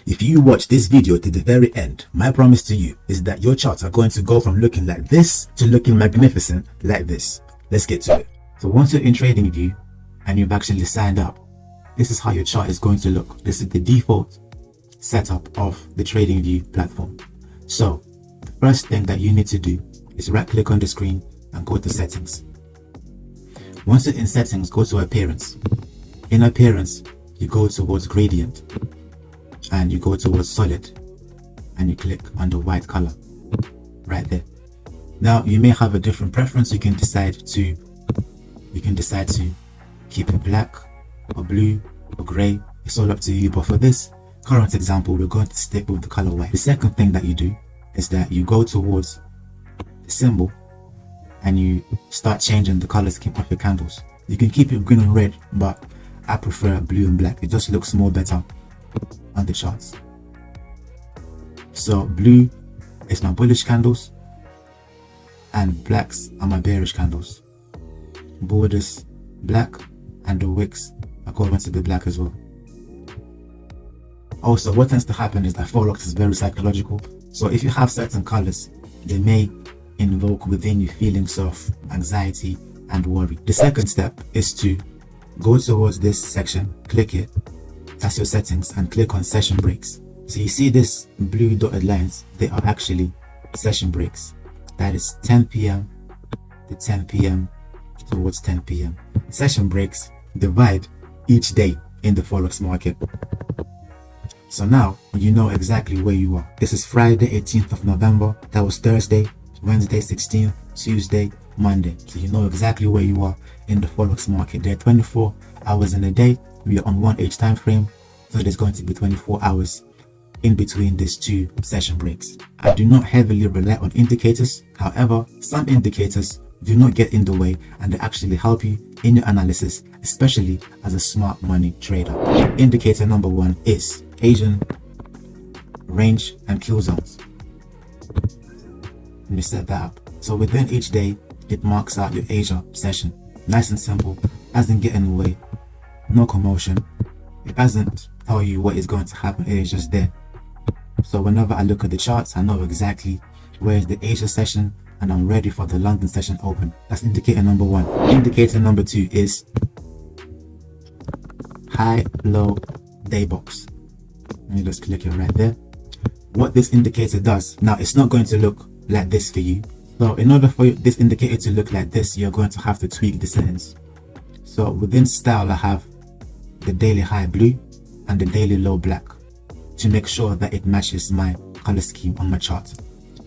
If you watch this video to the very end, my promise to you is that your charts are going to go from looking like this to looking magnificent like this. Let's get to it. So once you're in TradingView and you've actually signed up, this is how your chart is going to look. This is the default setup of the TradingView platform. So the first thing that you need to do is right click on the screen and go to settings. Once you're in settings, go to appearance. In appearance, you go towards gradient and you go towards solid and you click on the white color right there. Now you may have a different preference. You can decide to keep it black or blue or gray. It's all up to you, but for this current example, we're going to stick with the color white. The second thing that you do is that you go towards the symbol and you start changing the color scheme of your candles. You can keep it green and red, but I prefer blue and black. It just looks more better on the charts. So blue is my bullish candles and blacks are my bearish candles. Borders black and the wicks are going to be black as well. Also, what tends to happen is that Forex is very psychological. So if you have certain colors, they may invoke within you feelings of anxiety and worry. The second step is to go towards this section, click it, that's your settings, and click on session breaks. So you see this blue dotted lines, they are actually session breaks. That is 10 p.m. to 10 p.m. towards 10 p.m. Session breaks divide each day in the Forex market. So now you know exactly where you are. This is Friday 18th of November. That was Thursday, Wednesday 16th, Tuesday, Monday. So you know exactly where you are in the Forex market. There are 24 hours in a day. We are on 1H time frame. So there's going to be 24 hours in between these two session breaks. I do not heavily rely on indicators. However, some indicators do not get in the way and they actually help you in your analysis, especially as a smart money trader. Indicator number one is Asian range and kill zones. Let me set that up. So within each day, it marks out your Asia session. Nice and simple, doesn't get in the way, no commotion. It doesn't tell you what is going to happen, it is just there. So whenever I look at the charts, I know exactly where is the Asia session and I'm ready for the London session open. That's indicator number one. Indicator number two is high-low day box. Let me just click it right there. What this indicator does, now it's not going to look like this for you. So in order for this indicator to look like this, you're going to have to tweak the settings. So within style, I have the daily high blue and the daily low black to make sure that it matches my color scheme on my chart.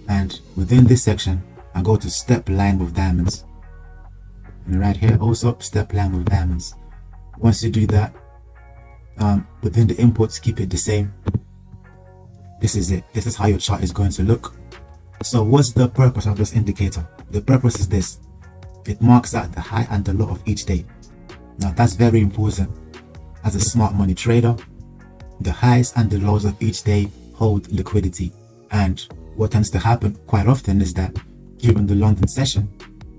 And within this section, I go to step line with diamonds. And right here also step line with diamonds. Once you do that, within the inputs, keep it the same. This is it. This is how your chart is going to look. So what's the purpose of this indicator? The purpose is this. It marks out the high and the low of each day. Now that's very important. As a smart money trader, the highs and the lows of each day hold liquidity. And what tends to happen quite often is that during the London session,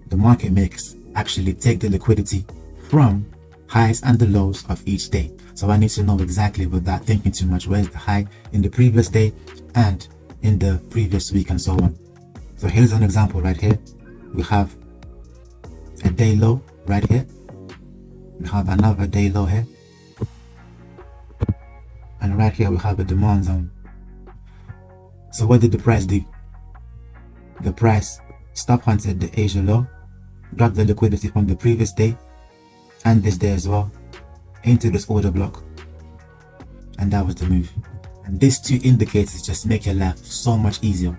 the market makers actually take the liquidity from highs and the lows of each day. So I need to know exactly, without thinking too much, where's the high in the previous day and in the previous week and so on. So here's an example right here. We have a day low right here. We have another day low here. And right here we have a demand zone. So what did the price do? The price stop hunted the Asia low, grabbed the liquidity from the previous day and this day as well into this order block, and that was the move. And these two indicators just make your life so much easier.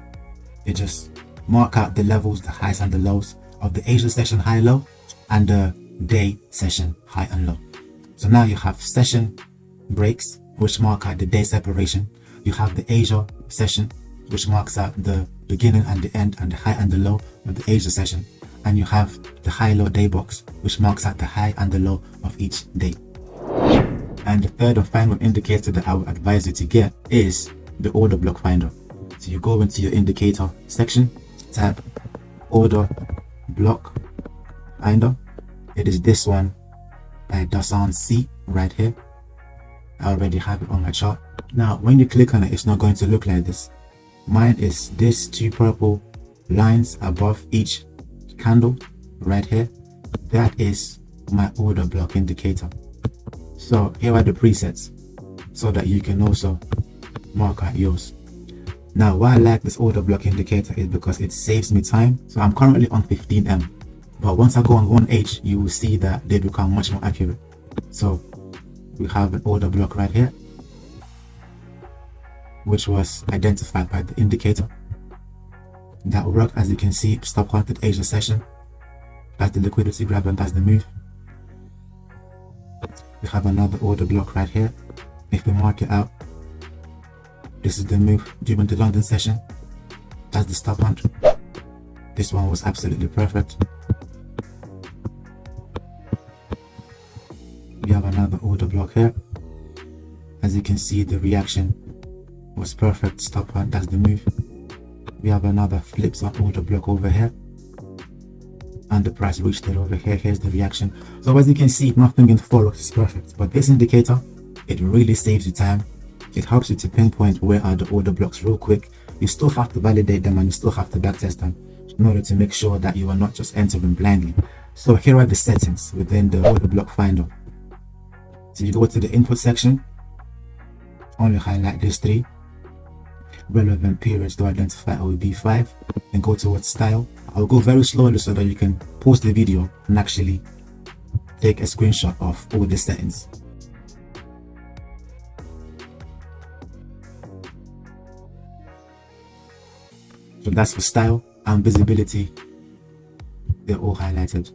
They just mark out the levels, the highs and the lows of the Asia session high low and the day session high and low. So now you have session breaks which mark out the day separation. You have the Asia session which marks out the beginning and the end and the high and the low of the Asia session, and you have the high-low day box which marks out the high and the low of each day. And the third and final indicator that I would advise you to get is the order block finder. So you go into your indicator section, tab order block finder. It is this one by Dasan C right here. I already have it on my chart. Now, when you click on it, it's not going to look like this. Mine is this two purple lines above each candle right here. That is my order block indicator. So here are the presets so that you can also mark out yours. Now, why I like this order block indicator is because it saves me time. So I'm currently on 15M, but once I go on 1H, you will see that they become much more accurate. So we have an order block right here, which was identified by the indicator. That will work. As you can see, stop hunted Asia session. That's the liquidity grab and that's the move. We have another order block right here. If we mark it out, this is the move during the London session. That's the stop hunt. This one was absolutely perfect. We have another order block here. As you can see, the reaction was perfect. Stop hunt, that's the move. We have another flips on order block over here, and the price reached it over here. Here's the reaction. So as you can see, nothing in Forex is perfect, but this indicator, it really saves you time. It helps you to pinpoint where are the order blocks real quick. You still have to validate them and you still have to backtest them in order to make sure that you are not just entering blindly. So here are the settings within the order block finder. So you go to the input section, only highlight these three relevant periods to identify OB5, and go towards style. I'll go very slowly so that you can pause the video and actually take a screenshot of all the settings. So that's for style and visibility. They're all highlighted.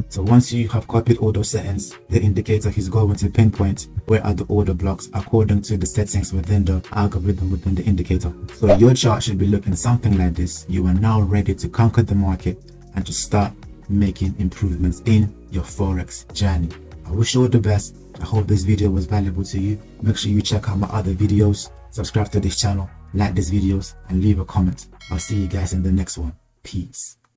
So once you have copied all those settings, the indicator is going to pinpoint where are the order blocks according to the settings within the algorithm within the indicator. So your chart should be looking something like this. You are now ready to conquer the market and to start making improvements in your Forex journey. I wish you all the best. I hope this video was valuable to you. Make sure you check out my other videos, subscribe to this channel, like these videos, and leave a comment. I'll see you guys in the next one. Peace.